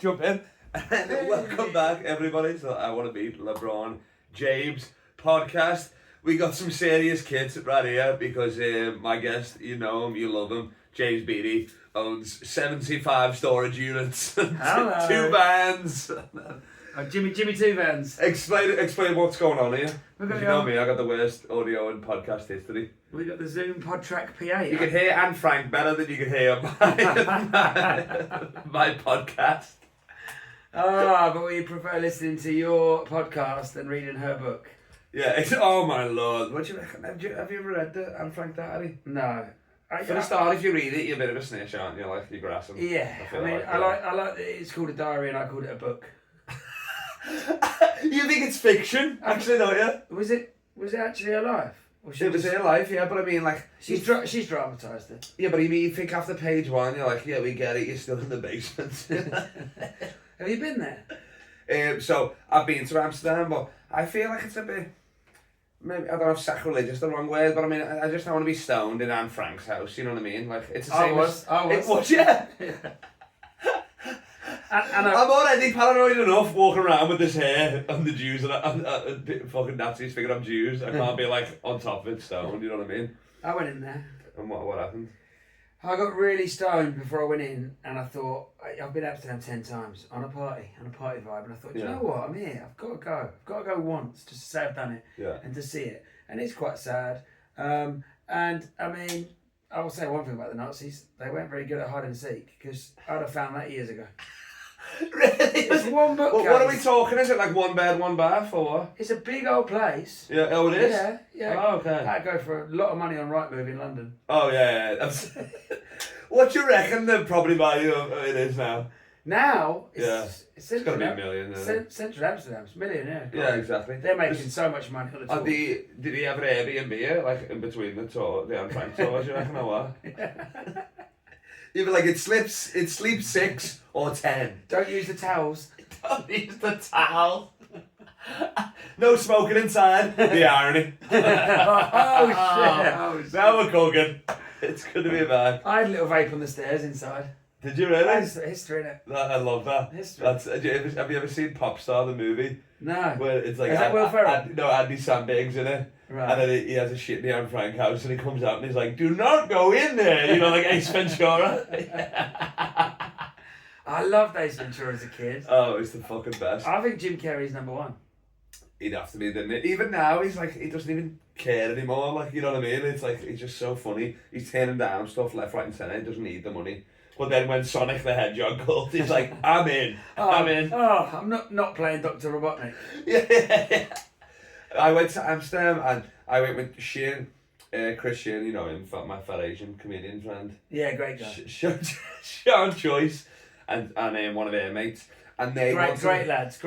jump in. Welcome back, everybody. So I want to meet LeBron James podcast. We got some serious kids right here because my guest, you know him, you love him, James Beatty, owns 75 storage units, two vans. Jimmy Two Vans. Explain what's going on here. You know on. me, I got the worst audio in podcast history. We got the Zoom PodTrack PA. You can hear Anne Frank better than you can hear my podcast. But we prefer listening to your podcast than reading her book. Yeah, oh my lord. What do you reckon? Have you ever read the Anne Frank diary? No. For the start, if you read it, you're a bit of a snitch, aren't you? Like, you're grassing. Yeah. I like that it's called a diary and I called it a book. You think it's fiction? Actually, don't you? Was it actually her life? It was her life, yeah, but I mean, like... She's dramatised it. Yeah, but you think after page one, you're like, yeah, we get it, you're still in the basement. Have you been there? So, I've been to Amsterdam, but I feel like it's a bit... Maybe, I don't know if sacrilegious the wrong word, but I mean, I just don't want to be stoned in Anne Frank's house, you know what I mean? Like, it's the same as... It was, yeah. I'm already paranoid enough walking around with this hair and the Jews and fucking Nazis thinking I'm Jews. I can't be like on top of it stoned, you know what I mean? I went in there. And what happened? I got really stoned before I went in, and I thought, I've been to Amsterdam 10 times on a party vibe, and I thought, do you know what, I'm here, I've got to go. I've got to go once just to say I've done it and to see it. And it's quite sad. And I mean, I will say one thing about the Nazis, they weren't very good at hide and seek, because I'd have found that years ago. Really? It's one book. Well, what are we talking? Is it like one bed, one bath, or what? It's a big old place. Yeah, oh, it is? Yeah. Oh, okay. I'd go for a lot of money on Rightmove in London. Oh, yeah. That's... What do you reckon the property value of it is now? Now, it's got to be $1 million, isn't it? Central Amsterdam's $1 million, yeah. Yeah, exactly. They're making so much money on the tours. Did he have an Airbnb here, like in between the Anne Frank tours, you reckon, or what? You'd be like, it sleeps 6 or 10. Don't use the towels. Don't use the towel. No smoking inside. The irony. Oh, shit. Now we're cooking. It's good to be back. I had a little vape on the stairs inside. Did you really? That's history, innit? I love that. History. Have you ever seen Popstar, the movie? No. Where it's like... Is that Will Ferrell? No, Andy Samberg's in it. Right. And then he has a shit in the Anne Frank house and he comes out and he's like, do not go in there, you know, like Ace Ventura. I loved Ace Ventura as a kid. Oh, it's the fucking best. I think Jim Carrey's number one. He'd have to be, didn't it? Even now, he's like, he doesn't even care anymore, like, you know what I mean? It's like, he's just so funny. He's turning down stuff left, right and centre, he doesn't need the money. But then when Sonic the Hedgehog called, he's like, I'm in. I'm in. Oh, I'm not playing Dr. Robotnik. Yeah. I went to Amsterdam and I went with Shane, Chris Shane, you know him, my fat Asian comedian friend. Yeah, great guy. Sean Choice and one of their mates. And they great lads.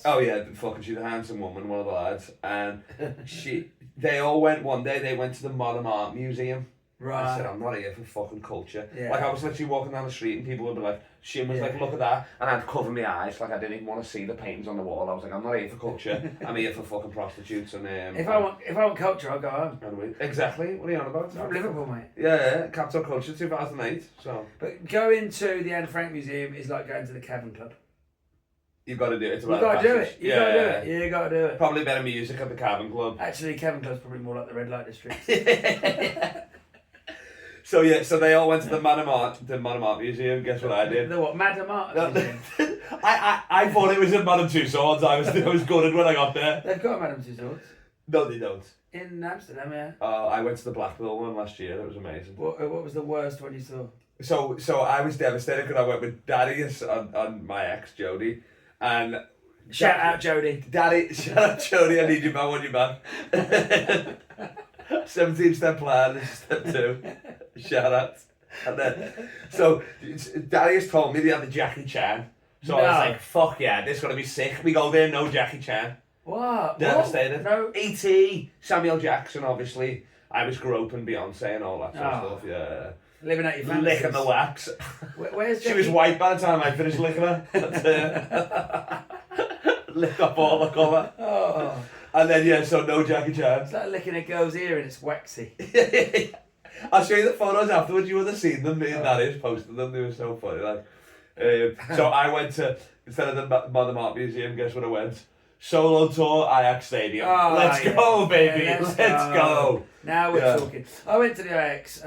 Oh yeah, fucking she's a handsome woman, one of the lads. And they all went one day, they went to the Modern Art Museum. Right. I said, I'm not here for fucking culture. Yeah. Like, I was literally walking down the street and people would be like, Shane was like, look at that. And I'd cover my eyes, like I didn't even want to see the paintings on the wall. I was like, I'm not here for culture. I'm here for fucking prostitutes. And if I want culture, I'll go home. Exactly. What are you on about? From Liverpool, mate. Yeah, Capital Culture 2008. So. But going to the Anne Frank Museum is like going to the Cavern Club. You've got to do it. You've got to do it. You got to do it. Probably better music at the Cavern Club. Actually, Cavern Club's probably more like the Red Light District. So they all went to the Madame Art Museum. Guess what I did? The what? Madame Art Museum? I thought it was in Madame Tussauds. I was gutted when I got there. They've got a Madame Tussauds. No, they don't. In Amsterdam, yeah. I went to the Blackpool one last year. It was amazing. What was the worst one you saw? So I was devastated because I went with Daddy and my ex Jodie, and shout out Jodie. Daddy, shout out Jodie. I need you back. I want you back. 17-step plan. This is step 2. Shout out. And then, so Daddy has told me they had the Jackie Chan. So I was like, fuck yeah, this is gonna be sick. We go there, no Jackie Chan. What? Devastated. No. E.T., Samuel Jackson, obviously. I was groping Beyonce and all that sort of stuff. Yeah. Living out your fantasies. Licking the wax. Where's Jackie? She was white by the time I finished licking her. Licked up all the colour. Oh. And then, so no Jackie Chan. It's like licking a girl's ear and it's waxy. I'll show you the photos afterwards. You would have seen them. Me and Daddy posted them. They were so funny. Like, So I went to, instead of the Modern Art Museum, guess what I went? Solo tour, Ajax Stadium. Oh, Let's go, baby. Yeah, let's go. Now we're talking. I went to the Ajax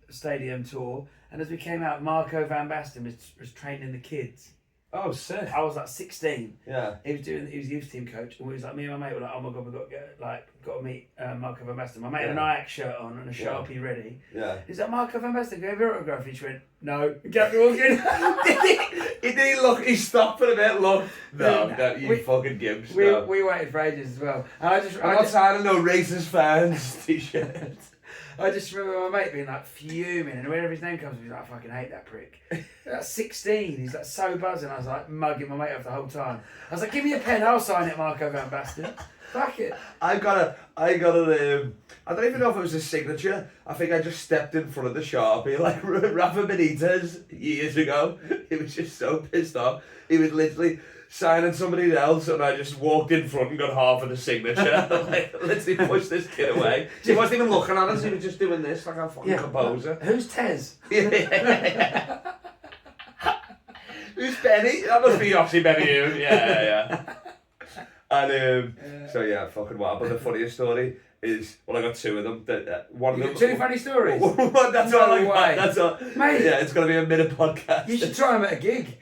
Stadium tour, and as we came out, Marco van Basten was training the kids. Oh, sick. I was like 16. Yeah. He was youth team coach, and we was like, me and my mate were like, oh my god, we got to meet Marco van Basten. My mate had an Ajax shirt on and a Sharpie ready. Yeah. He's like, Marco van Basten, give your autograph. He just went, no. Kept walking. He stopped for a bit, look. No, you fucking Gibbs. We waited for ages as well. And I'm not signing no racist fans t-shirt. I just remember my mate being like fuming, and whenever his name comes, he's like, I fucking hate that prick. At 16, he's like so buzzing. I was like mugging my mate off the whole time. I was like, give me a pen, I'll sign it, Marco van Basten. Fuck it. I got a, I don't even know if it was a signature. I think I just stepped in front of the Sharpie like Rafa Benitez years ago. He was just so pissed off. He was literally signing somebody else, and I just walked in front and got half of the signature. Like, literally pushed this kid away. He wasn't even looking at us, he was just doing this like a fucking composer. Who's Tez? Who's Benny? That must be Ossie Benny. Yeah. And so yeah, fucking wild. But the funniest story is, well, I got two of them. One of them. Two funny stories. That's all I got. That's all. Mate, yeah, it's gonna be a minute podcast. You should try them at a gig.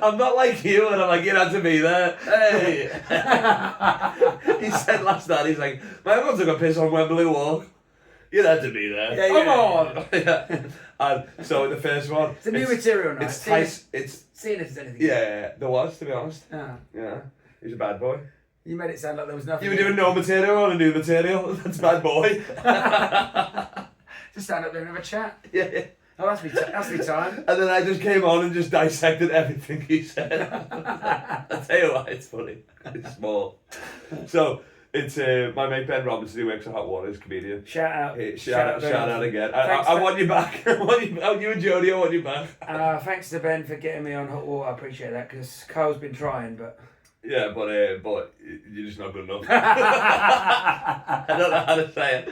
I'm not like you, and I'm like, you had to be there. Hey. He said last night, he's like, my mum took a piss on Wembley Walk. You had to be there. Yeah, come on. Yeah. And so the first one, it's a new material night. Seeing if there's anything. Yeah, there was, to be honest. Yeah. He's a bad boy. You made it sound like there was nothing. You were doing no material on a new material. That's bad boy. Just stand up there and have a chat. Yeah. Oh, that's me time. And then I just came on and just dissected everything he said. I'll tell you what, it's funny. It's small. So, it's my mate Ben Robinson, who works at Hot Water, is a comedian. Shout out. Hey, shout out again. I want you back. You and Jodie, I want you back. Thanks to Ben for getting me on Hot Water. I appreciate that, because Carl's been trying, but... Yeah, but you're just not good enough. I don't know how to say it.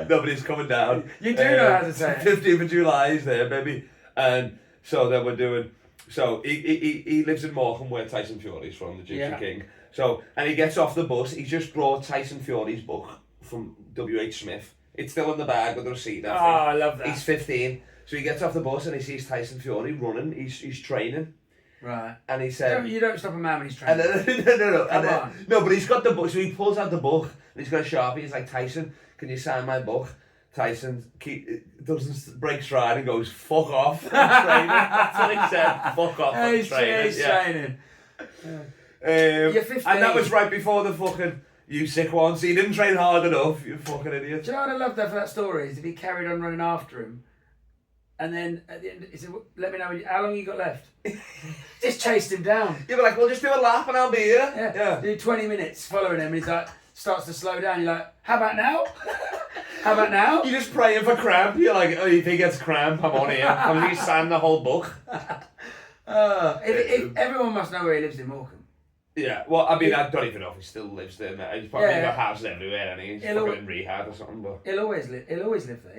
Nobody's coming down. You do know how to say it. 15th of July is there, baby. And so then we're doing... So he lives in Morecambe, where Tyson Fury's from, the Gypsy King. So, and he gets off the bus. He's just brought Tyson Fury's book from W.H. Smith. It's still in the bag with the receipt. I love that. He's 15. So he gets off the bus and he sees Tyson Fury running. He's training. Right. And he said... You don't stop a man when he's training. No, but he's got the book. So he pulls out the book and he's got a Sharpie. He's like, Tyson, can you sign my book? Tyson doesn't break stride and goes, fuck off. I'm training. That's what he said. Fuck off. I'm training. He's training. You're 15. And that was right before the fucking you sick one. So he didn't train hard enough, you fucking idiot. Do you know what I love that for that story? Is if he carried on running after him, and then at the end he said, let me know how long you got left. Just chased him down. You were like, well, just do a lap and I'll be here. Yeah. Do 20 minutes following him, and he's like, starts to slow down. You're like, how about now? How about now? You're just praying for cramp. You're like, oh, if he gets cramp, I'm on here. I'm going to sign the whole book. If everyone must know where he lives in Morecambe. Yeah, well, I mean, I don't even know if he still lives there. He's probably got houses everywhere, and he's fucking in rehab or something. But he'll always live there. He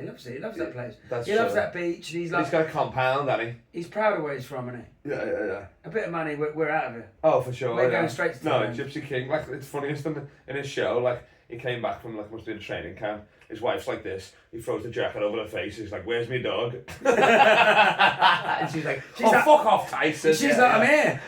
loves it. He loves that place. That's he loves that beach. And he's got a compound, hasn't he? He's proud of where he's from, isn't he? Yeah. A bit of money, we're out of here. Oh, for sure. We're going straight to Gypsy King. Like, it's funniest in his show. Like, he came back from must be a training camp. His wife's like this. He throws the jacket over her face. He's like, "Where's my dog?" And she's like, fuck off, Tyson." She's like, "I'm here."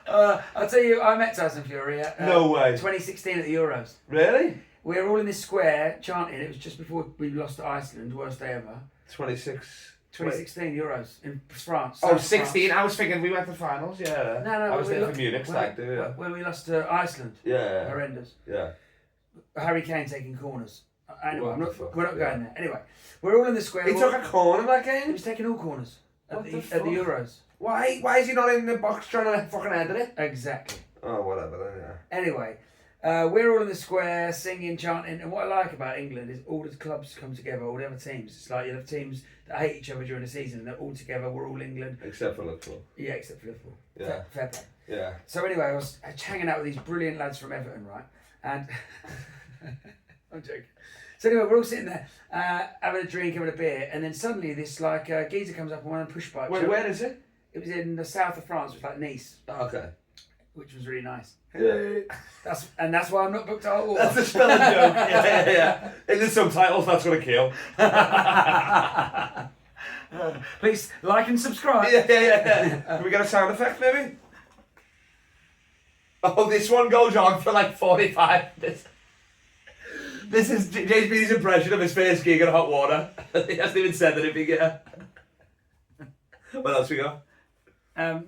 I'll tell you, I met Tyson Fury at no way 2016 at the Euros. Really? We were all in this square chanting. It was just before we lost to Iceland, worst day ever. 2016 Euros in France. Oh, 16. France. I was thinking we went to finals. Yeah. No. I was there for Munich. When we lost to Iceland. Yeah. Horrendous. Yeah. Harry Kane taking corners. Anyway, we're not going there. Anyway, we're all in the square. He took a corner that game? He was taking all corners at the Euros. Why is he not in the box trying to fucking head it? Exactly. Oh, whatever then, yeah. Anyway, we're all in the square singing, chanting, and what I like about England is all the clubs come together, all the other teams. It's like you have teams that hate each other during the season, and they're all together, we're all England. Except for Liverpool. Yeah, except for Liverpool. Yeah. Fair play. Yeah. So anyway, I was hanging out with these brilliant lads from Everton, right? And... I'm joking. So anyway, we're all sitting there having a drink, having a beer, and then suddenly this like geezer comes up on one of the push bikes. Wait, where is it? It was in the south of France, it was like Nice. Oh, okay. Which was really nice. Yeah. That's why I'm not booked at all. That's a spelling joke. Yeah. In the subtitles, that's gonna kill. Please like and subscribe. Yeah. Can we get a sound effect, maybe? Oh, this one goes on for like 45 minutes. This is James Billy's impression of his first gig in hot water. He hasn't even said anything yet. What else we got? No,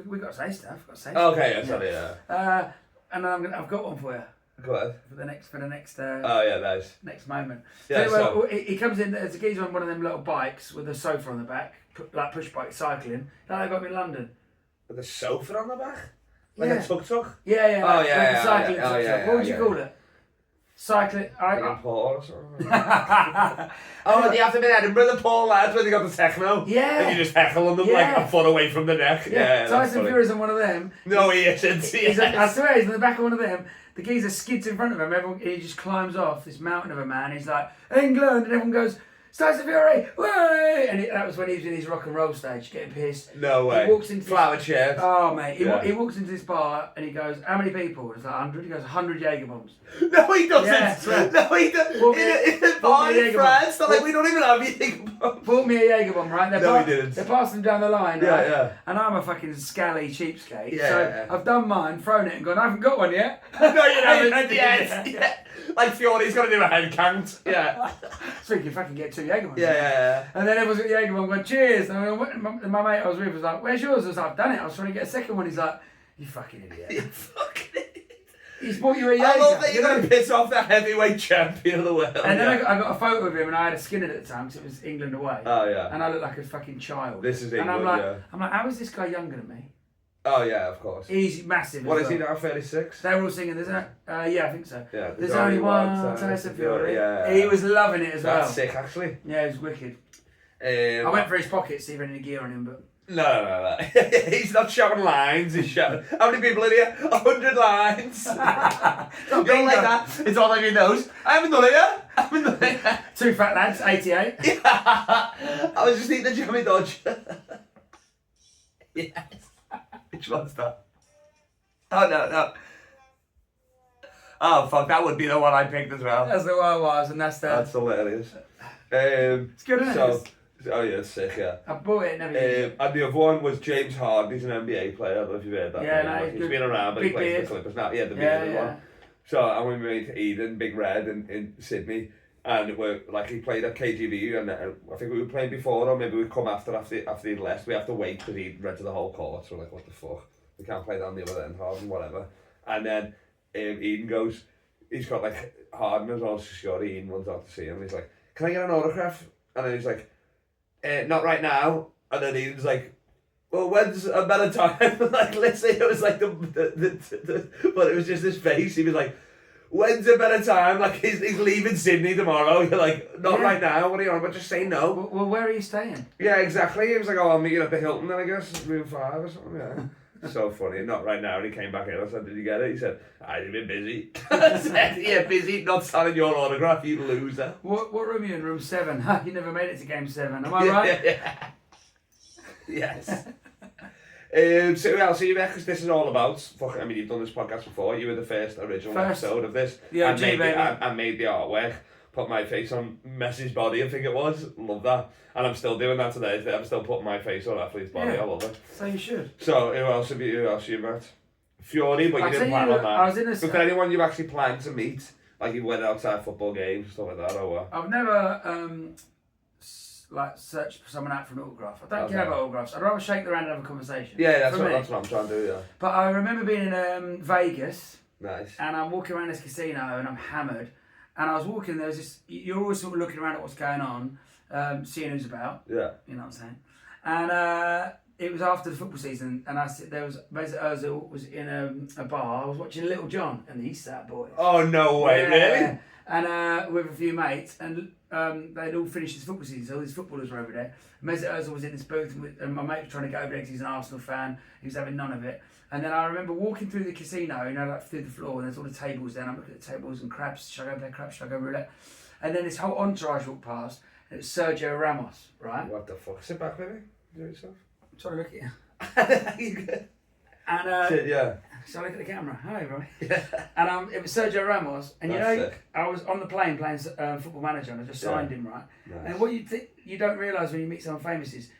we got to say stuff. Okay, yeah, sorry, yeah. And then I've got one for you. Go ahead. For the next. Oh yeah, nice. Next moment. Yeah, so he comes in. There's a geezer on one of them little bikes with a sofa on the back, like push bike cycling. That I got him in London. With a sofa on the back, like a tuk-tuk. Yeah. Oh yeah. Cycling tuk-tuk. What would you call it? Cycling. Or something. Oh, they have to be in Edinburgh, the poor lads, when they got the techno. Yeah. And you just heckle them like a foot away from the neck. Yeah. Tyson Fury's on one of them. No, he isn't. I swear he's in the back of one of them. The geezer skids in front of him. He just climbs off this mountain of a man. He's like, England! And everyone goes, Tyson Fury! Way! And that was when he was in his rock and roll stage, getting pissed. No way. He walks into flower chair. Oh, mate. He walks into this bar and he goes, how many people? It's like 100. He goes, 100 Jaeger bombs. No, he doesn't. Yeah, no, he doesn't. In a bar in France, they're like, we don't even have Jaeger bombs. Bought me a Jaeger bomb, right? No, he didn't. They're passing down the line, yeah, right? Yeah. And I'm a fucking scally cheapskate. Yeah, so I've done mine, thrown it and gone, I haven't got one yet. No, you haven't. Yeah. Like Fiori's got to do a head count. Yeah. So you can fucking get 2 Jaeger bombs. Yeah. And then everyone's got Jaeger bomb going, cheers. And my mate I was with was like, where's yours? I was like, I've done it. I was trying to get a second one. He's like, you fucking idiot. You fucking idiot. He's bought you a Jaeger. I love that you're going to piss off the heavyweight champion of the world. And then I got a photo of him and I had a skinhead at the time because it was England away. Oh, yeah. And I looked like a fucking child. This is England, and I'm like, how is this guy younger than me? Oh, yeah, of course. He's massive. What is he now, 36? They were all singing, yeah, I think so. Yeah, there's only one Tyson Fury. Yeah. He was loving it as well. That's sick, actually. Yeah, it was wicked. I went for his pockets, see if any gear on him, but... No. He's not shouting lines, he's shouting... How many people in here? 100 lines. You don't like that. It's all everyone knows. I haven't done it yet. 2 fat lads, 88. Yeah. I was just eating a Jimmy Dodge. Yes. Which one's that? Oh, no. Oh, fuck, that would be the one I picked as well. That's the one I was, and that's the... That's hilarious. It's good, isn't it? Oh, yeah, it's sick, yeah. I bought it, never used it. And the other one was James Harden. He's an NBA player. I don't know if you've heard that. Yeah, no, he's been around, but he plays for the Clippers now. Yeah, the big one. So, and we went to Eden, Big Red in Sydney. And he played at KGB, and I think we were playing before, or maybe we'd come after he'd left. We have to wait because he'd rented the whole court. So we're like, what the fuck? We can't play down the other end, Harden, whatever. And then Eden goes, he's got like Harden as well, sure. Eden runs out to see him. He's like, can I get an autograph? And then he's like, not right now. And then Eden's like, well, when's a better time? Like, let's say it was like but it was just his face. He was like, when's a better time? Like, he's leaving Sydney tomorrow. You're like, not right now. What are you on about? Just say no. Well, where are you staying? Yeah, exactly. He was like, oh, I'll meet you at the Hilton then, I guess. Room 5 or something, yeah. So funny. Not right now. And he came back in. I said, did you get it? He said, I've been busy. I said, yeah, busy. Not signing your autograph, you loser. What room are you in? Room 7? You never made it to game 7. Am I right? Yeah. Yes. So I'll see you there because this is all about. I mean, you've done this podcast before. You were the first original episode of this. Yeah, I made the artwork. Put my face on Messi's body. I think it was. Love that. And I'm still doing that today. I'm still putting my face on athlete's body. I love it. So you should. So who else have you met? Fury, but you didn't plan on that. I was in a. But for anyone you actually planned to meet, like you went outside football games, stuff like that, or what? I've never searched for someone out for an autograph. I don't care about autographs. I'd rather shake their hand and have a conversation. Yeah, that's what I'm trying to do. Yeah. But I remember being in Vegas. Nice. And I'm walking around this casino and I'm hammered. And I was walking, there was this, you're always sort of looking around at what's going on, seeing who's about. Yeah. You know what I'm saying? And it was after the football season, and there was Mesut Ozil was in a bar. I was watching Little John and the East Side Boys. Oh, no way, really? And with a few mates, and they'd all finished this football season, so all these footballers were over there. Mesut Ozil was in this booth, and my mate was trying to get over there because he's an Arsenal fan. He was having none of it. And then I remember walking through the casino, like through the floor, and there's all the tables there, and I'm looking at the tables and craps. Should I go play craps? Should I go roulette? And then this whole entourage walked past, and it was Sergio Ramos, right? What the fuck? Sit back, baby. Do it yourself. I'm trying to look at you. You good? And Sit, yeah. so I look at the camera. Hi, everybody. Yeah. And it was Sergio Ramos, and That's you know, sick. I was on the plane playing Football Manager, and I just signed him, right? Nice. And what you don't realise when you meet someone famous is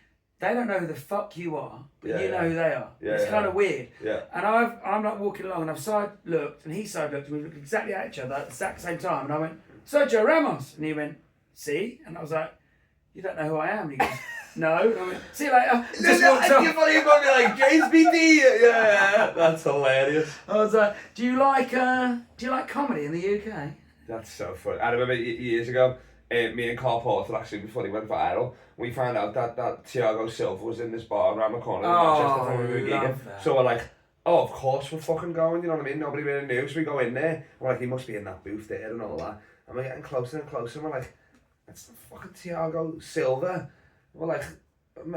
they don't know who the fuck you are, but you know who they are. Yeah, it's kind of weird. Yeah. And I'm like walking along, and I've side looked, and he side looked, and we looked exactly at each other at the exact same time. And I went, Sergio Ramos, and he went, see? And I was like, you don't know who I am? And he goes, no. And I went, see you later. Just walked off. You're funny about me like James Billy. Yeah, that's hilarious. I was like, do you like comedy in the UK? That's so funny. I remember years ago, me and Carl Porter, actually, before he went viral, we found out that Thiago Silva was in this bar around the corner in Manchester before we were gigging. So we're like, oh, of course we're fucking going, you know what I mean? Nobody really knew. So we go in there, we're like, he must be in that booth there and all that. And we're getting closer and closer, and we're like, that's the fucking Thiago Silva. We're like,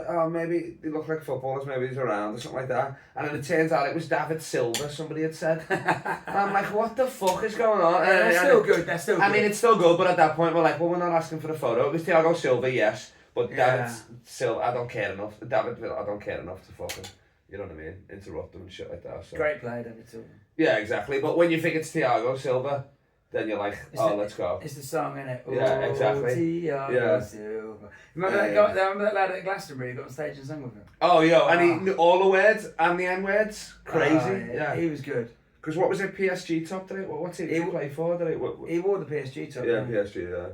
oh, maybe they look like footballers, maybe he's around or something like that. And then it turns out it was David Silva, somebody had said. And I'm like, what the fuck is going on? They're still good, they're still good. I mean, it's still good, but at that point we're like, well, we're not asking for the photo. It was Thiago Silva, yes, but David Silva, I don't care enough. David, I don't care enough to fucking, you know what I mean, interrupt them and shit like that. So. Great player, David Silva. Yeah, exactly. But when you think it's Thiago Silva, then you're like, let's go. It's the song, innit? Yeah, exactly. Thiago Silva. Remember that lad at Glastonbury who got on stage and sang with him? Oh, yo, and he knew all the words and the N-words. Crazy. Yeah. He was good. Because what was it, PSG top, did it? What's he play for? Did it? He wore the PSG top. Yeah, PSG, yeah.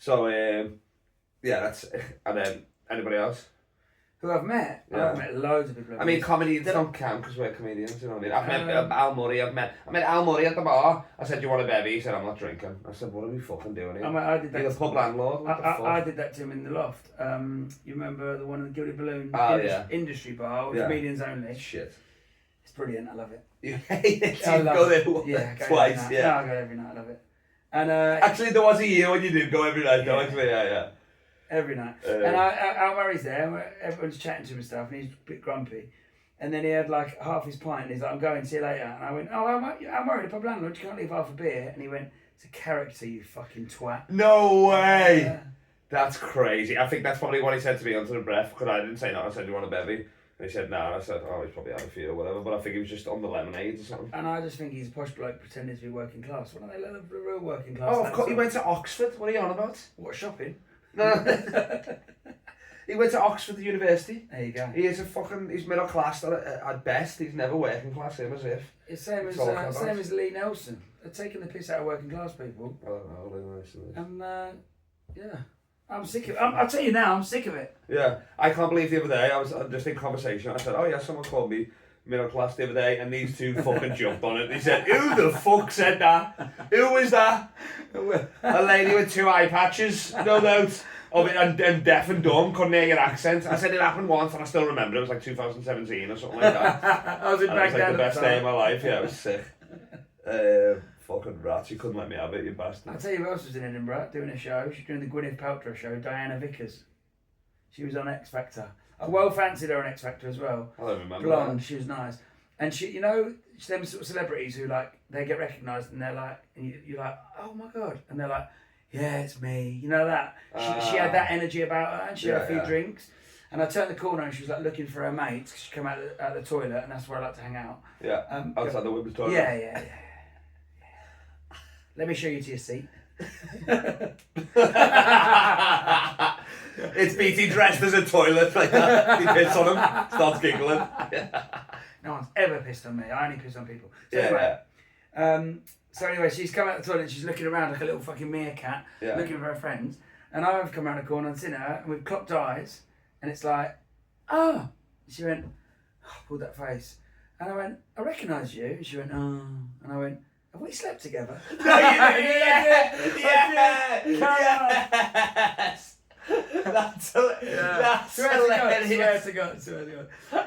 So, yeah, that's... And then, anybody else? Who I've met? Yeah. I've met loads of people. I mean, comedians don't count because we're comedians, you know what I mean? I've met Al Murray, I met Al Murray at the bar. I said, do you want a bevy? He said, I'm not drinking. I said, what are we fucking doing here? I did that. You're the pub landlord? What the fuck? I did that to him in the loft. You remember the one in the Gilded Balloon industry bar, comedians only? Shit. It's brilliant, I love it. You hate it? I You love go it. there twice, yeah. No, I go every night, I love it. And actually, there was a year when you did go every night, though, actually, yeah. Every night. And Al Murray's there, and everyone's chatting to him and stuff, and he's a bit grumpy. And then he had like half his pint, and he's like, I'm going, see you later. And I went, oh, Al Murray, the pub landlord, you can't leave half a beer. And he went, it's a character, you fucking twat. No way! Yeah. That's crazy. I think that's probably what he said to me under the breath, because I didn't say no, I said, do you want a bevy? And he said no, I said, oh, he's probably had a few or whatever, but I think he was just on the lemonade or something. And I just think he's a posh bloke pretending to be working class. Why don't they let the real working class? Oh, of course, he went to Oxford. What are you on about? What, shopping? No. He went to Oxford University. There you go. He's middle class at best. He's never working class, him as if. It's same as Lee Nelson. They're taking the piss out of working class people. I don't know, Lee Nelson. And yeah. I'm sick of it. I'll tell you now, I'm sick of it. Yeah. I can't believe the other day, I was just in conversation, I said, oh yeah, someone called me middle class the other day, and these two fucking jumped on it. They said, who the fuck said that? Who was that? A lady with 2 eye patches, no doubt, of it, and deaf and dumb, couldn't hear your accent. I said it happened once, and I still remember it was like 2017 or something like that. I was in Baghdad. It was like the best day of my life, yeah, it was sick. Fucking rats, you couldn't let me have it, you bastard. I'll tell you who else was in Edinburgh doing a show. She was doing the Gwyneth Paltrow show, Diana Vickers. She was on X Factor. I well fancied her on X Factor as well. I don't remember. Blonde, she was nice. And she, you know, them sort of celebrities who like, they get recognised and they're like, and you're like, oh my God. And they're like, yeah, it's me. You know that? She had that energy about her, and she had a few drinks. And I turned the corner and she was like looking for her mates because she came out the toilet, and that's where I like to hang out. Yeah, outside the women's toilet. Yeah. Let me show you to your seat. It's BT dressed as a toilet like that. He pissed on him, starts giggling. No one's ever pissed on me. I only piss on people. So anyway, she's come out the toilet and she's looking around like a little fucking meerkat, looking for her friends. And I've come around the corner and seen her, and we've clocked eyes, and it's like, oh. She went, oh, pulled that face. And I went, I recognise you. And she went, oh. And I went, have we slept together? No, you didn't. Yes. That's hilarious. Swear to God.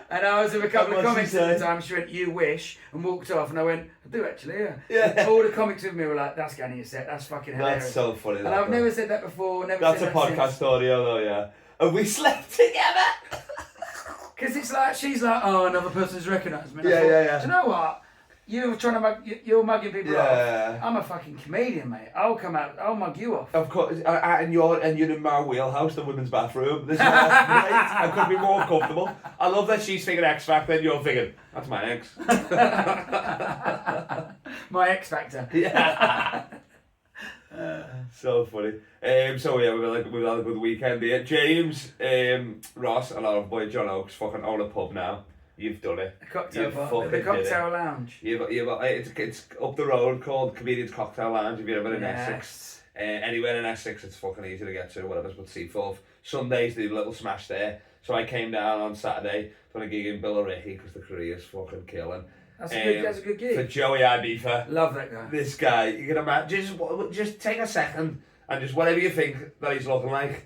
And I was with a couple of comics at the time. She went, you wish, and walked off. And I went, I do actually, yeah. All the comics with me were like, that's Ganny, you said, that's fucking hilarious. That's so funny. And I've never said that before. That's a podcast audio though, yeah. And we slept together. Because it's like, she's like, oh, another person's recognised me. Yeah. Do you know what? You're trying to you're mugging people Yeah. off. I'm a fucking comedian, mate. I'll come out. I'll mug you off. Of course, and you're in my wheelhouse, the women's bathroom. This is great. I couldn't be more comfortable. I love that she's thinking X Factor and you're thinking, that's my ex. My X Factor. Yeah. So funny. So yeah, we had a good weekend here. James, Ross, and our boy John Oakes fucking own a pub now. You've done it. The cocktail bar. fucking The cocktail lounge. It's up the road called Comedians Cocktail Lounge. If you're ever in Essex, anywhere in Essex, it's fucking easy to get to. Whatever's but Seaforth. Sundays they do a little smash there. So I came down on Saturday done a gig in Billericay because the career's fucking killing. That's a good gig. For Joey Ibiza. Love that guy. This guy, you can imagine. Just take a second and just whatever you think that he's looking like,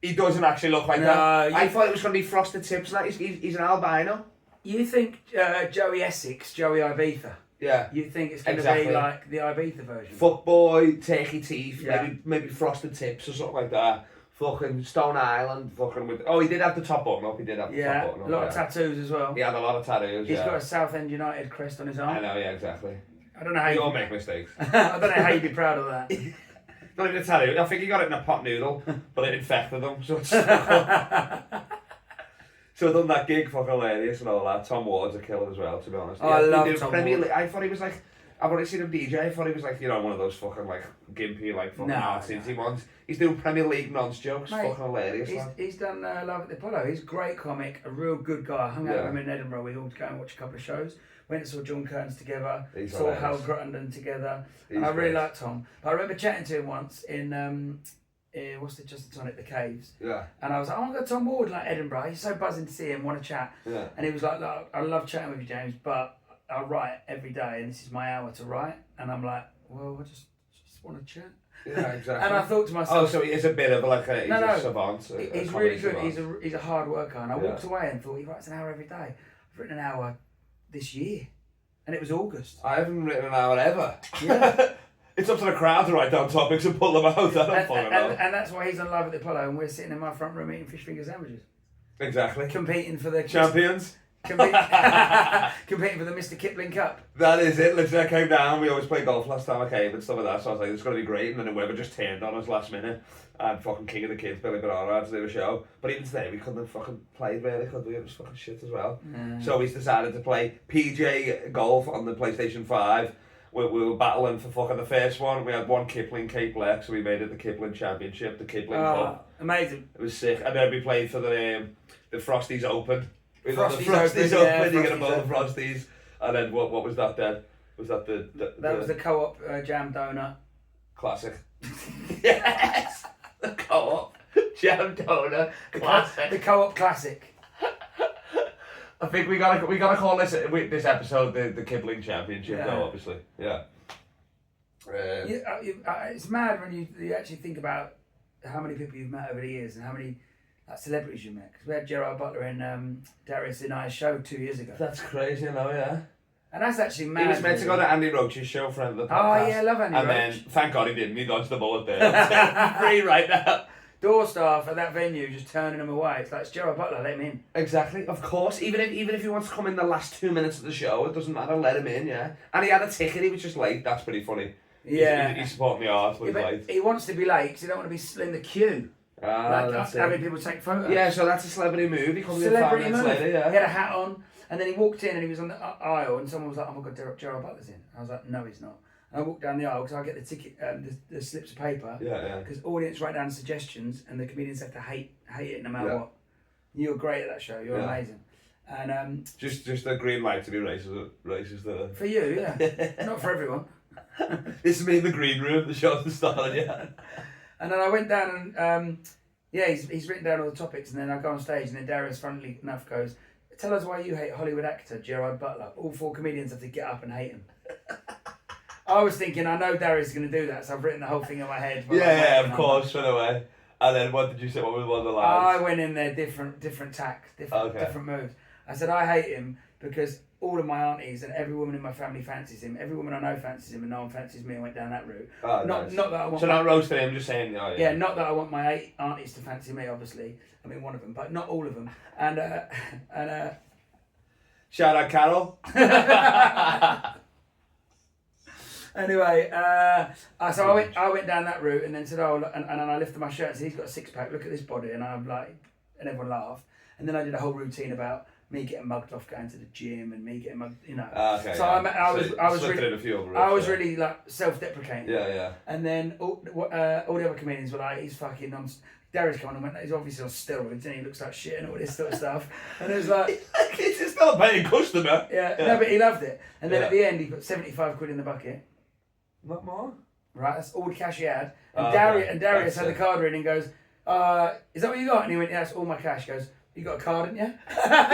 he doesn't actually look like that. I thought it was going to be frosted tips. Like he's an albino. You think Joey Essex, Joey Ibiza? Yeah. You think it's going to be like the Ibiza version? Fuckboy, turkey teeth, maybe frosted tips or something like that. Fucking Stone Island, fucking with. Oh, he did have the top button up. He did have the top button up. A lot of tattoos as well. He had a lot of tattoos. He's got a Southend United crest on his arm. I know, yeah, exactly. I don't know how you all make mistakes. I don't know how you'd be proud of that. Not even a tattoo. I think he got it in a pot noodle, but it infected him. So it's So I done that gig, fucking hilarious and all that. Tom Ward's a killer as well, to be honest. Oh, I love Tom Ward. I thought he was like, I've already seen him DJ, I thought he was like, you know, one of those fucking like gimpy, like fucking artsy ones. He's doing Premier League nonce jokes, fucking hilarious. He's done Love at the Apollo. He's a great comic, a real good guy. I hung out with him in Edinburgh. We all go and watch a couple of shows. Went and saw John Kearns together, saw Hal Gruttenden together. And I really like Tom. But I remember chatting to him once in what's the Just the Tonic, the Caves. Yeah. And I was like, oh my God, Tom Ward, like Edinburgh. He's so buzzing to see him, want to chat. Yeah. And he was like, look, I love chatting with you, James, but I write every day and this is my hour to write. And I'm like, well, I just want to chat. Yeah, exactly. And I thought to myself, oh, so he is a bit of like a a savant. He's really good. He's a hard worker. And I walked away and thought, he writes an hour every day. I've written an hour this year. And it was August. I haven't written an hour ever. Yeah. It's up to the crowd to write down topics and pull them out. And that's why he's on Live at the Apollo and we're sitting in my front room eating fish finger sandwiches. Exactly. Competing for the... Champions. Competing for the Mr. Kipling Cup. That is it. Literally, I came down. We always played golf last time I came and stuff like that. So I was like, it's going to be great. And then the weather just turned on us last minute. And fucking King of the Kids, Billy Banana, had to do a show. But even today, we couldn't have fucking played really, could we? It was fucking shit as well. So we decided to play PJ Golf on the PlayStation 5. We were battling for fucking the first one. We had one Kipling Cape Lex, so we made it the Kipling Championship, the Kipling Cup. Amazing. It was sick. And then we played for the Frosties Open. We got the Frosties Open, you get a bowl of Frosties. And then what was that then? Was that That was the Co-op Jam Donut. Classic. Yes! The Co-op Jam Donut. Classic. The Co-op Classic. I think we gotta call this episode the Kipling Championship though, obviously. Yeah. It's mad when you actually think about how many people you've met over the years and how many celebrities you met. Because we had Gerard Butler in Darius and I's show 2 years ago. That's crazy, I know, yeah. And that's actually mad. He was meant to go to Andy Roach's show, friend of the podcast. Oh yeah, I love Andy Roach. And then, thank God he didn't. He dodged the bullet there. Free right now. Door staff at that venue just turning him away. It's like, it's Gerard Butler, let him in. Exactly, of course. Even if he wants to come in the last 2 minutes of the show, it doesn't matter, let him in, yeah. And he had a ticket, he was just late, that's pretty funny. Yeah. He's supporting the art, but he's late. He wants to be late because he don't want to be in the queue. That's having people take photos. Yeah, so that's a celebrity move. He comes in 5 minutes later, yeah. He had a hat on, and then he walked in and he was on the aisle, and someone was like, oh my God, Gerard Butler's in. I was like, no, he's not. And I walked down the aisle because I get the ticket, the slips of paper. Yeah. Because audience write down suggestions, and the comedians have to hate it no matter what. You're great at that show. You're amazing. And just a green light to be racist there. For you, yeah. Not for everyone. This is me in the green room. The show hasn't started yet. And then I went down and he's written down all the topics, and then I go on stage, and then Darius, funnily enough, goes, "Tell us why you hate Hollywood actor Gerard Butler." All 4 comedians have to get up and hate him. I was thinking, I know Darius is going to do that, so I've written the whole thing in my head. Yeah, of course, straight away. And then what did you say? What was one of the lines? I went in there different tack, different moves. I said I hate him because all of my aunties and every woman in my family fancies him. Every woman I know fancies him, and no one fancies me. I went down that route. Oh, not that I want. So not roasting him, just saying. Oh, yeah. Yeah, not that I want my 8 aunties to fancy me. Obviously, I mean one of them, but not all of them. And shout out Carol. Anyway, so I went down that route and then said, oh, and I lifted my shirt and said, he's got a six pack. Look at this body, and I'm like, and everyone laughed. And then I did a whole routine about me getting mugged off going to the gym and me getting mugged, Okay, so yeah. I was really like self-deprecating. Yeah. And then all the other comedians were like, he's fucking Darius came on and went, he's obviously on steroids and he looks like shit and all this sort of stuff. And it was like, it's not a paying customer. Yeah, no, but he loved it. And then at the end, he put 75 quid in the bucket. Not more. Right, that's all the cash he had. And Darius had the card reading and goes, is that what you got? And he went, yeah, that's all my cash. He goes, you got a card, didn't you?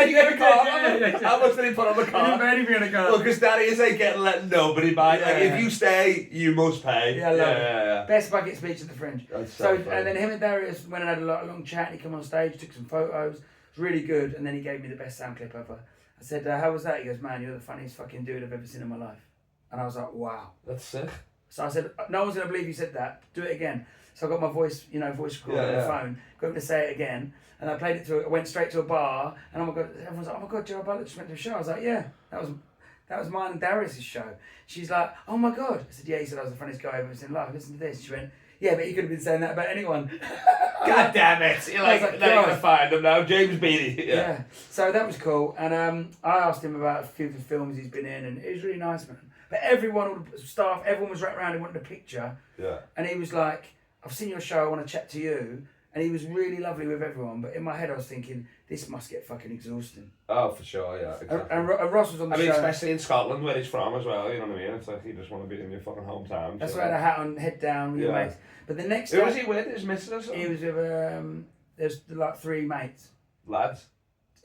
You got a card on it? How much did he put on the card? He didn't pay anything on the card. Well, because Darius ain't getting let nobody buy. Like, if you stay, you must pay. Yeah, I love it. Best bucket speech at the Fringe. So and then him and Darius went and had a long chat and he came on stage, took some photos. It was really good. And then he gave me the best sound clip ever. I said, how was that? He goes, man, you're the funniest fucking dude I've ever seen in my life. And I was like, wow. That's sick. So I said, no one's going to believe you said that. Do it again. So I got my voice recorder on the phone, got him to say it again. And I played it I went straight to a bar. And oh my God, everyone's like, oh my God, Gerard Butler just went to a show. I was like, yeah, that was mine and Darius's show. She's like, oh my God. I said, yeah, he said I was the funniest guy I've ever seen in life. Listen to this. She went, yeah, but you could have been saying that about anyone. God damn it. You're like now you're going to find him now. James Billy. Yeah. So that was cool. And I asked him about a few of the films he's been in. And it was really nice, man. But everyone, all the staff, everyone was right around and wanted a picture. Yeah. And he was like, I've seen your show, I want to chat to you. And he was really lovely with everyone. But in my head, I was thinking, this must get fucking exhausting. Oh, for sure, yeah. Exactly. And Ross was on the show. I mean, especially in Scotland, where he's from as well, you know what I mean? It's like you just want to be in your fucking hometown. That's right, a hat on, head down with your mates. But the next day... Who was he with? His missus or something? He was with, there's like three mates. Lads?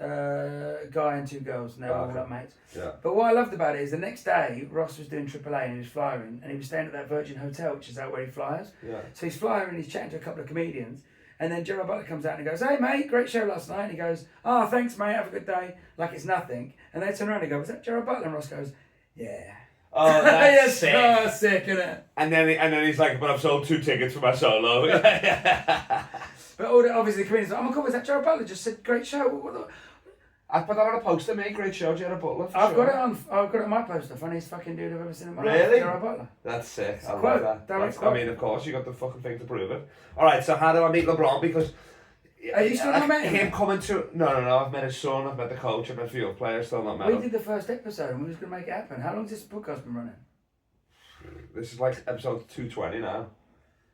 A guy and two girls, and they were all like mates. Yeah. But what I loved about it is the next day, Ross was doing AAA and he was flying, and he was staying at that Virgin Hotel, which is out where he flies. Yeah. So he's flying and he's chatting to a couple of comedians, and then Gerard Butler comes out and he goes, hey mate, great show last night. And he goes, oh, thanks mate, have a good day. Like it's nothing. And they turn around and go, was that Gerard Butler? And Ross goes, yeah. Oh, that's sick. Oh, sick, isn't it? And then he's like, but I've sold 2 tickets for my solo. But obviously the comedians are like, oh my God, was that Gerard Butler? Just said, great show. I put that on a poster, mate. Great show, Gerard Butler. I've got it on my poster. Funniest fucking dude I've ever seen in my life. Really? Gerard Butler. That's sick. I love that. I mean, of course, you got the fucking thing to prove it. All right, so how do I meet LeBron? Because are you still not met him? Him coming to no. I've met his son. I've met the coach. I've met a few other players. Still not met him. We did the first episode, and we was gonna make it happen. How long has this podcast been running? This is like episode 220 now.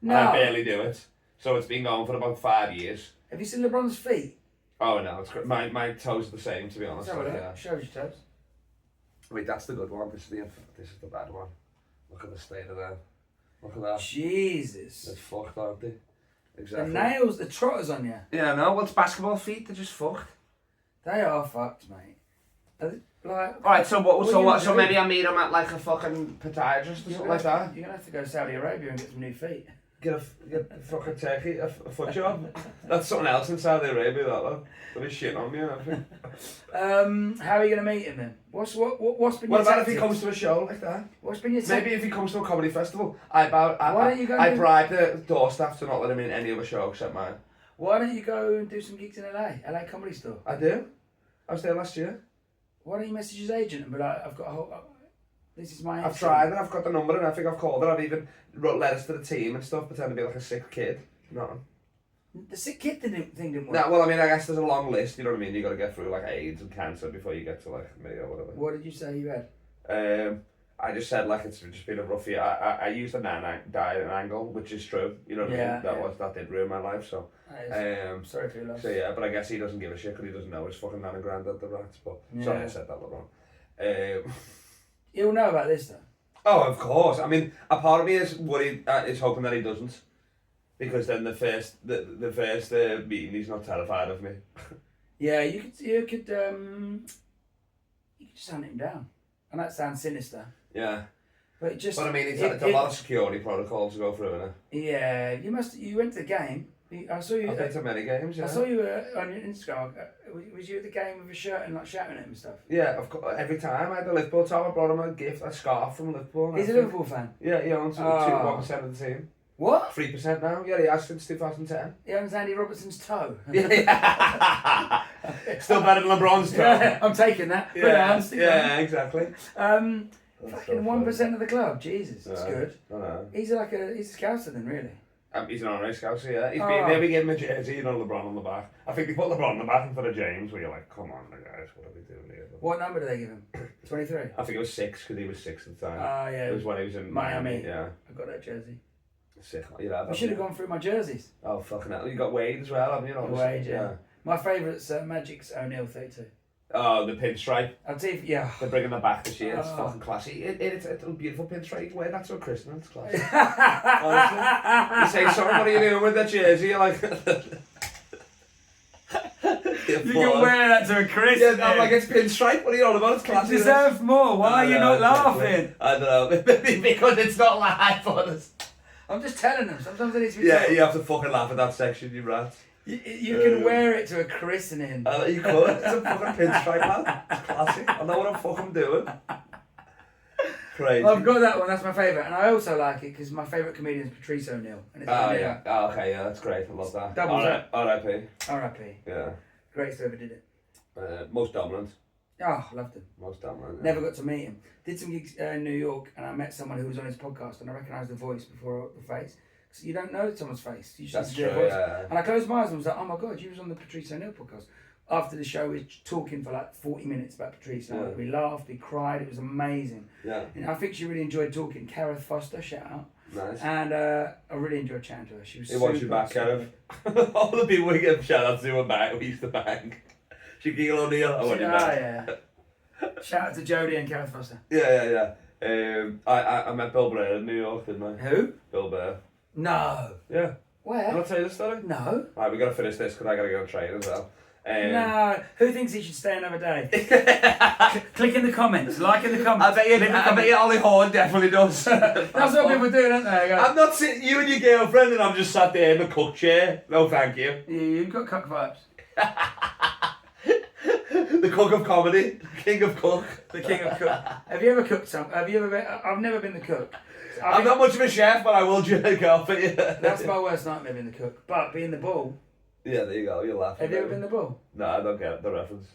No. I barely do it. So it's been going for about 5 years. Have you seen LeBron's feet? Oh no, it's great. My toes are the same, to be honest. Show us your toes. Wait, that's the good one. This is the bad one. Look at the state of them. Look at that. Jesus. They're fucked, aren't they? Exactly. The nails, the trotters on you. Yeah, no. What's basketball feet? They're just fucked. They are fucked, mate. Like. Alright, so what? So maybe I meet him at like a fucking podiatrist or something like that. You're gonna have to go to Saudi Arabia and get some new feet. Get a fucking turkey, a foot job. That's something else in Saudi Arabia, that though. There'll be shit on me and everything. How are you going to meet him then? What's been your What about if he comes to a show like that? What's been your Maybe if he comes to a comedy festival, I bribe the door staff to not let him in any other show except mine. Why don't you go and do some gigs in LA Comedy Store? I do. I was there last year. Why don't you message his agent and be like, I've got a whole... This is my... I've tried and I've got the number and I think I've called her. I've even wrote letters to the team and stuff, pretending to be like a sick kid. No. The sick kid thing didn't work. No, well, I mean, I guess there's a long list, you know what I mean? You got to get through like AIDS and cancer before you get to like me or whatever. What did you say you had? I just said like it's just been a rough year. I used a diet angle, which is true. You know what I mean? That did ruin my life. So sorry for your loss. So yeah, but I guess he doesn't give a shit because he doesn't know his fucking nan and granddad the rats. But sorry, I said that wrong. He'll know about this though. Oh, of course. I mean, a part of me is worried, is hoping that he doesn't, because then the first meeting, he's not terrified of me. Yeah, you could just hunt him down, and that sounds sinister. Yeah. But it's I mean, it's a lot of security protocols to go through, isn't it? Yeah, you went to the game. I saw you. I've been to many games. Yeah. I saw you on your Instagram. Was you at the game with a shirt and like shouting at him and stuff? Yeah, of course. Every time I had the Liverpool top, I brought him a gift, a scarf from Liverpool. He's a Liverpool fan. Yeah, he owns 1% of the team. What? 3% now. Yeah, he has since 2010. He owns Andy Robertson's toe. Yeah. Still better than LeBron's toe. Yeah, I'm taking that. Yeah, exactly. Fucking 1% of the club. Jesus, that's good. I know. He's a scouser then, really. He's an honorary scouser, yeah. He's been there, we gave him a jersey, LeBron on the back. I think they put LeBron on the back instead of James, where you're like, come on, guys, what are we doing here? What number did they give him? 23? I think it was 6, because he was 6 at the time. Yeah. It was when he was in Miami. Yeah. I got that jersey. Sick. I should have gone through my jerseys. Oh, fucking hell. You got Wade as well, haven't you? Wade, yeah. My favourite's Magic's O'Neal 32. Oh, the pinstripe. I'll tell you, yeah. They're bringing them back this year. It's fucking classy. It's a beautiful pinstripe. Wear that to a Christmas. It's classy. Honestly. You say, sorry, what are you doing with that jersey? You're like... You can wear that to a Christmas. Yeah, I'm like, it's pinstripe. What are you on about? It's classy. You deserve more. Why are you not laughing? I don't know. Because it's not live on us. I'm just telling them. Sometimes it needs to be told. You have to fucking laugh at that section, you rats. You can wear it to a christening. You could. It's a fucking pinstripe, man. It's classic. I know what I'm fucking doing. Crazy. I've got that one. That's my favourite, and I also like it because my favourite comedian is Patrice O'Neal. Yeah. Oh, okay. Yeah, that's great. I love that. Double R.I.P. R.I.P. Yeah. Greatest who ever did it. Most dominant. Oh, loved him. Most dominant. Never got to meet him. Did some gigs in New York, and I met someone who was on his podcast, and I recognised the voice before the face. So you don't know someone's face. You just hear their voice. Yeah. And I closed my eyes and was like, oh my God, you was on the Patrice O'Neal podcast. After the show, we were talking for like 40 minutes about Patrice. And we laughed, we cried. It was amazing. Yeah. And I think she really enjoyed talking. Kareth Foster, shout out. Nice. And I really enjoyed chatting to her. She was super... watched you back, Kareth. All the people we give shout outs to were back. We used to bang. Shaquille O'Neal, I want you back. Yeah. Shout out to Jodie and Kareth Foster. Yeah. I met Bill Burr in New York, didn't I? Who? Bill Burr. No. Yeah. Where? Can I tell you the story? No. Right, we got to finish this because I got to go train as well. No. Who thinks he should stay another day? Click in the comments. Like in the comments. I bet you Ollie Horn definitely does. That's what people do, don't they? I'm not sitting you and your girlfriend and I'm just sat there in the cook chair. No, thank you. You've got cook vibes. The cook of comedy. King of cook. The king of cook. Have you ever cooked some? Have you ever been... I've never been the cook. I'm not much of a chef, but I will jerk off at you. That's my worst nightmare, being the cook. But being the bull... Yeah, there you go. You're laughing. Have you ever been the bull? No, I don't get the reference.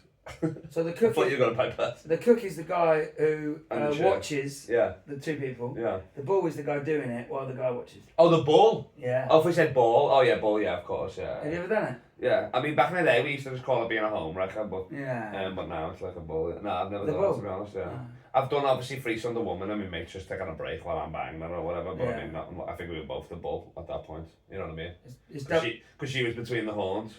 So the cook... I thought you got a pipe pass. The cook is the guy who watches the two people. Yeah. The bull is the guy doing it while the guy watches. Oh, the bull? Yeah. Oh, if we said ball. Oh, yeah, bull, yeah, of course, yeah. Have you ever done it? Yeah. I mean, back in the day, we used to just call it being a home wrecker, but... Yeah. But now it's like a bull. No, I've never done it, to be honest, yeah. Oh. I've done, obviously, threesome the woman, and my mate's just taking a break while I'm banging her or whatever, but I mean, I think we were both the bull at that point. You know what I mean? Because she was between the horns.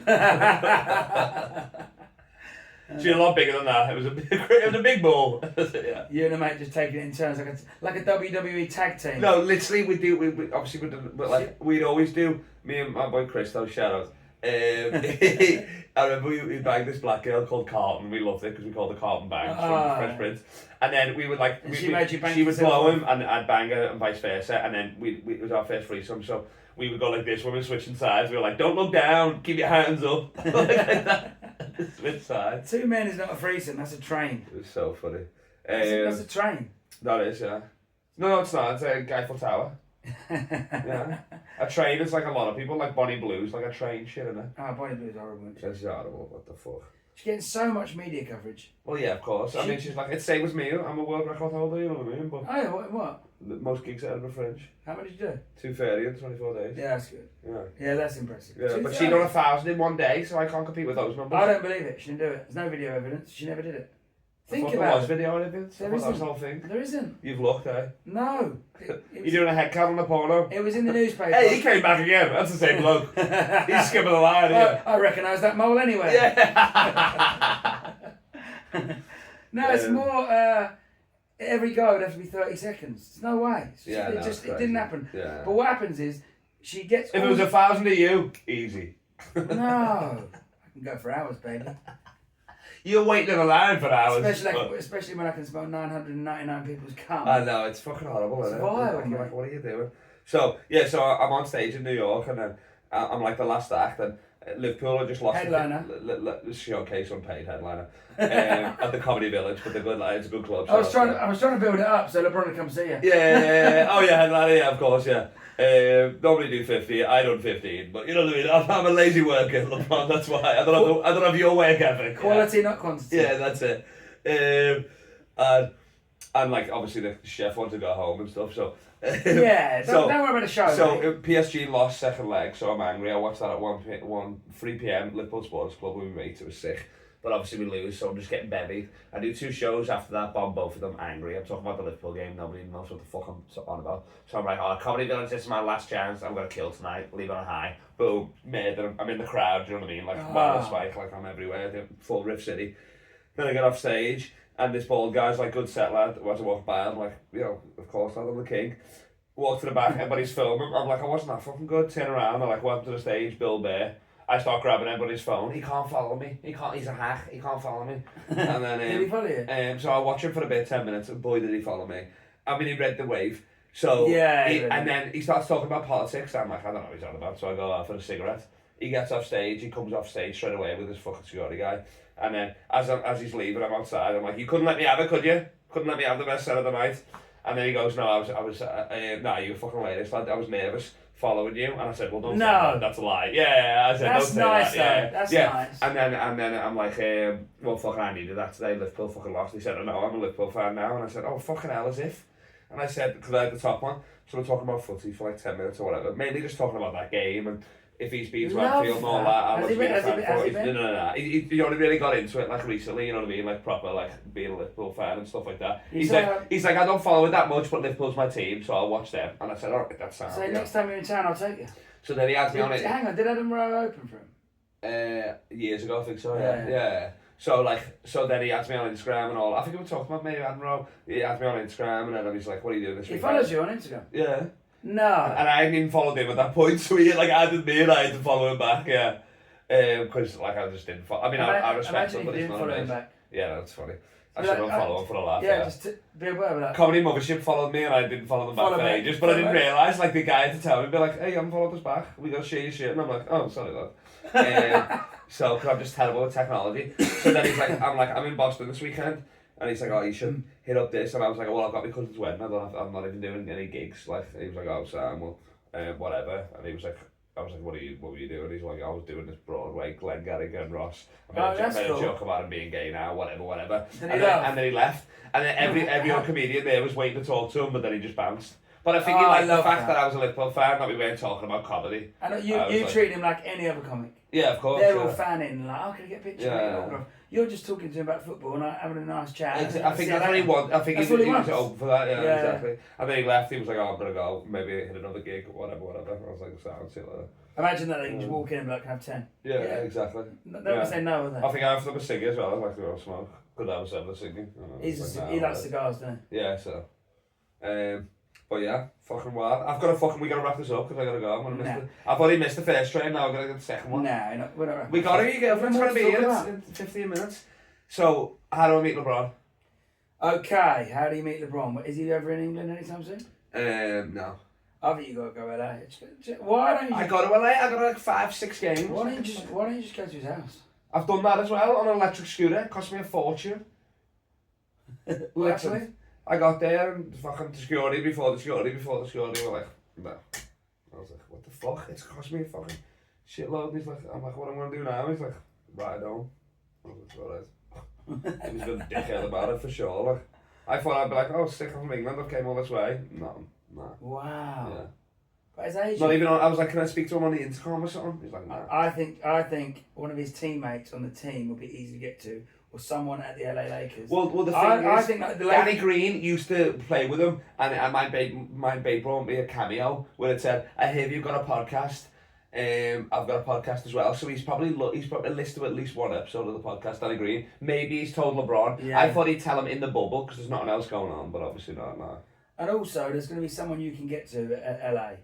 She's a lot bigger than that. It was a big bull. Yeah. You and a mate just taking it in turns like a WWE tag team. No, literally we obviously we'd always do. Me and my boy Chris, though, shout out. I remember we banged this black girl called Carlton. We loved it because we called her Carlton Bangs from Fresh Prince. And then we would like... she would blow him and I'd bang her and vice versa. And then it was our first threesome, so we would go like this when we were switching sides. We were like, don't look down, keep your hands up. Like that. Switch sides. Two men is not a threesome, that's a train. It was so funny. That's a train. That is, yeah. No, it's not. It's a Eiffel Tower. Yeah. A train is like a lot of people, like Bonnie Blue's like a train shit, isn't it? Oh, Bonnie Blue's horrible. It's horrible, what the fuck. She's getting so much media coverage. Well, yeah, of course. I mean, she's like, it's same as me, I'm a world record holder, you know what I mean? But oh, yeah, what? Most gigs out of the Fringe. How many did you do? 230 in 24 days. Yeah, that's good. Yeah, that's impressive. Yeah, but she done 1,000 in one day, so I can't compete with those numbers. I don't believe it. She didn't do it. There's no video evidence. She never did it. Think about it. There was video evidence. There isn't. That's the whole thing. There isn't. You've looked, eh? No. You're doing a head count on the porno? It was in the newspaper. Hey, he came back again. That's the same bloke. He's skipping the line, yeah. I recognise that mole anyway. Yeah. No, it's more... every go would have to be 30 seconds. There's no way. It didn't happen. Yeah. But what happens is, she gets... If it was 1,000 of you, easy. No. I can go for hours, baby. You're waiting in a line for hours. Especially when I can smell 999 people's cum. I know, it's fucking horrible, isn't it? It's vile, like, what are you doing? So I'm on stage in New York, and then I'm like the last act, and Liverpool had just lost headliner. The showcase unpaid headliner at the Comedy Village, but it's a good club. I was trying to build it up so LeBron would come see you. Yeah. Oh yeah, headliner. Yeah, of course. Yeah. Normally do 50. I done 15, but you know what I mean. I'm a lazy worker, LeBron. That's why I don't have your work ethic. Quality, not quantity. Yeah, that's it. And And like obviously the chef wanted to go home and stuff, so yeah, don't worry about the show. So mate. PSG lost second leg, so I'm angry. I watched that at 3 p.m. Liverpool Sports Club with my mates. It was sick, but obviously we lose, so I'm just getting bevied. I do 2 shows after that, bomb both of them, angry. I'm talking about the Liverpool game. Nobody knows what the fuck I'm on about. So I'm like, oh, Comedy Village, this is my last chance. I'm gonna kill tonight. Leave on a high. Boom, murder. I'm in the crowd. Do you know what I mean? Like Wild Spike, like I'm everywhere. Full Riff City. Then I get off stage. And this bald guy's like, good set lad. As I walk by, I'm like, of course, lad, I'm the king. Walk to the back, everybody's filming. I'm like, I wasn't that fucking good. Turn around, they're like, welcome to the stage, Bill Bear. I start grabbing everybody's phone. He can't follow me. He's a hack. He can't follow me. And then, did he follow you? So I watch him for a bit, 10 minutes, and boy, did he follow me. I mean, he read the wave. So, and then he starts talking about politics. I'm like, I don't know what he's on about. So I go out for a cigarette. He gets off stage. He comes off stage straight away with his fucking security guy. And then as he's leaving, I'm outside. I'm like, you couldn't let me have it, could you? Couldn't let me have the best set of the night. And then he goes, no, nah, you were fucking latest, lad. I was nervous following you. And I said, well, don't say that. That's a lie. Yeah, I said, that's don't say nice, that. That's nice. And then I'm like, well, fucking, I needed that today. Liverpool fucking lost. He said, oh, no, I'm a Liverpool fan now. And I said, oh, fucking hell, as if. And I said, because I had the top one. So we're talking about footy for like 10 minutes or whatever. Mainly just talking about that game and if he's been to Anfield and all that, I was being a fan for it. No. He only really got into it like recently, you know what I mean? Like proper, like being a Liverpool fan and stuff like that. He's like, I don't follow it that much, but Liverpool's my team, so I'll watch them. And I said, alright, that sounds. So next time you're in town, I'll take you. So then he had me on it. Hang on, did Adam Rowe open for him? Years ago, I think so. Yeah. So then he adds me on Instagram and all. I think we were talking about maybe Adam Rowe. He adds me on Instagram and then he's like, what are you doing this week? He follows you on Instagram? Yeah. No. And I hadn't even followed him at that point, so he like added me and I had to follow him back, yeah. Because like I just didn't follow. I mean, I respect him, but he's not amazing. Yeah, that's funny. I should unfollow him for a laugh. Yeah, just to be aware of that. Comedy Mothership followed me and I didn't follow them back for ages, but I didn't realise, like the guy had to tell me, be like, hey, you haven't followed us back, we gotta share your shit, and I'm like, oh, sorry lad. So, because I'm just terrible at technology. So then he's like, I'm in Boston this weekend. And he's like, oh, you should hit up this. And I was like, well, I've got my cousin's wedding. I'm not even doing any gigs. Like, he was like, oh, Sam, well, whatever. And he was like, I was like, what were you doing? He's like, I was doing this Broadway, Glenn Garrick and Ross. I made a joke about him being gay now, whatever. And then he left. And then every other comedian there was waiting to talk to him, but then he just bounced. But I think he liked the fact that I was a Liverpool fan, that we weren't talking about comedy. And you treat him like any other comic. Yeah, of course. They're all fanning, like, oh, can I get a picture of me? You're just talking to him about football and having a nice chat. I think that's what he wants. I think he was open for that, yeah, exactly. And then he left, he was like, oh, I'm going to go, maybe hit another gig or whatever. I was like, sounds it later. Imagine that they can just walk in and be like, have 10. Yeah, exactly. No one say no, will they? I think I have to have a cig as well, I'd like to go smoke. Could have a seven singing. He likes cigars, doesn't he? Yeah, so. But yeah, fucking wild. We gotta wrap this up because I gotta go. I'm gonna miss it. I've already missed the first train, now I'm gonna get the second one. No, we're not wrapping. We got it, your girlfriend's gonna be here in 15 minutes. So, how do I meet LeBron? Okay, how do you meet LeBron? Is he ever in England anytime soon? No. I think you gotta go LA. Why don't you? I go to LA, I got like 5-6 games. Why don't you just go to his house? I've done that as well on an electric scooter. It cost me a fortune. Literally. I got there and fucking security before the security were like, no. I was like, what the fuck? It's cost me a fucking shitload. And I'm like, what am I gonna do now? He's like, ride home. I was like, alright. He was a bit dickhead about it for sure. Like, I thought I'd be like, oh, sick from England, I came all this way. No. Wow. Yeah. But his agent. Not even I was like, can I speak to him on the intercom or something? He's like, no. I think one of his teammates on the team would be easy to get to. Or someone at the LA Lakers. Well, the thing is, I think that Danny Green used to play with him, and my babe brought me a cameo where it said, "I hear you've got a podcast. I've got a podcast as well." So he's probably listened to at least one episode of the podcast. Danny Green. Maybe he's told LeBron. Yeah. I thought he'd tell him in the bubble because there's nothing else going on, but obviously not. No. And also, there's going to be someone you can get to at LA,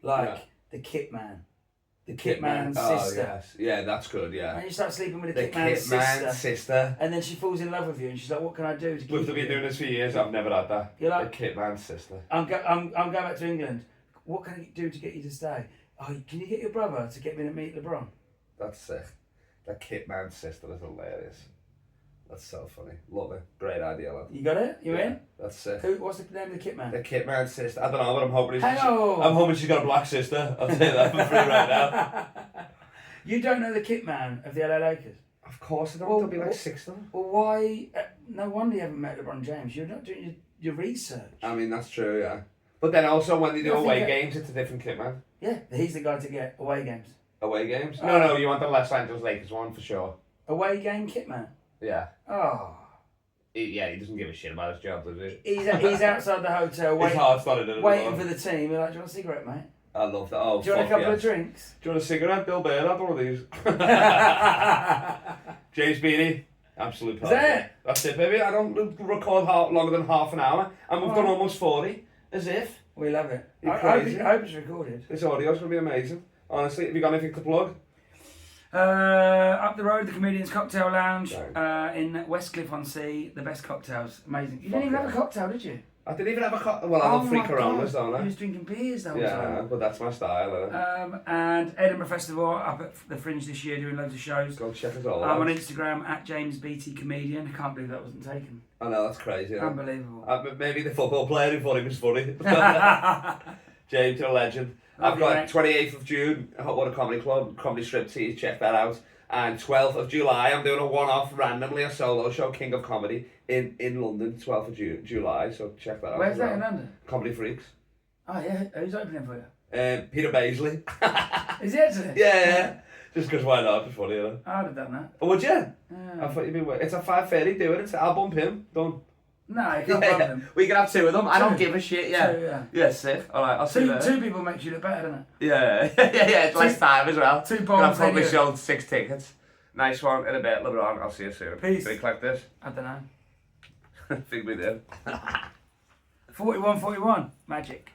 like the Kit Man. The Kit Man's sister. Yes. Yeah, that's good, yeah. And you start sleeping with the Kit Man's sister. And then she falls in love with you and she's like, what can I do to keep you? We've been doing this for years, I've never had that. You're like, the Kit Man's sister. I'm going back to England. What can I do to get you to stay? Oh, can you get your brother to get me to meet LeBron? That's sick. The Kit Man's sister is hilarious. That's so funny. Love it. Great idea, lad. You got it? You in? That's sick. What's the name of the Kit Man? The Kit Man's sister. I don't know, but I'm hoping she's got a black sister. I'll tell you that for free right now. You don't know the Kit Man of the LA Lakers? Of course I don't. There'll be like 6 of them. Well, why? No wonder you haven't met LeBron James. You're not doing your research. I mean, that's true, yeah. But then also when they do I think away games, it's a different kit, man. Yeah, he's the guy to get away games. Away games? No, you want the Los Angeles Lakers one for sure. Away game kit man? Yeah. Oh. He doesn't give a shit about his job, does he? He's outside the hotel waiting, waiting for the team. You're like, do you want a cigarette, mate? I love that. Oh, do you want a couple of drinks? Do you want a cigarette? Bill Baird had one of these. James Beanie. Absolute perfect. Is that it? That's it, baby. I don't record longer than half an hour, and we've done almost 40. As if. We love it. I hope it's recorded. This audio's going to be amazing. Honestly, have you got anything to plug? Up the road, the Comedian's Cocktail Lounge in Westcliff-on-Sea. The best cocktails. Amazing. You didn't even have a cocktail, did you? I didn't even have a cocktail. Well, I love 3 Coronas, don't I? You was drinking beers the whole time. Yeah, but that's my style. And Edinburgh Festival up at the Fringe this year, doing loads of shows. Go check us all I'm out. on Instagram at James Beatty Comedian. I can't believe that wasn't taken. I know, that's crazy. Unbelievable. Maybe the football player who thought he was funny. James, you're a legend. I've got 28th of June, Hot Water Comedy Club, Comedy Striptease, check that out. And 12th of July, I'm doing a one-off, randomly, a solo show, King of Comedy, in London, 12th of July, so check that out. Where's that in London? Comedy Freaks. Oh, yeah. Who's opening for you? Peter Baisley. Is he actually? Yeah. Just because why not? It's funny, you know. I'd have done that. Oh, would you? Yeah. I thought you'd be waiting. It's a 5:30, do it. I'll bump him. Done. No, you can't bump him. We can have 2 of them. I don't give a shit, yeah. 2, yeah. Yeah, sick. Alright, I'll see you later. 2 people makes you look better, doesn't it? Yeah, it's less time as well. 2 bombs. I've probably sold 6 tickets. Nice one. In a bit, LeBron. I'll see you soon. Peace. Did he collect this? I don't know. Think we did. 41-41. Magic.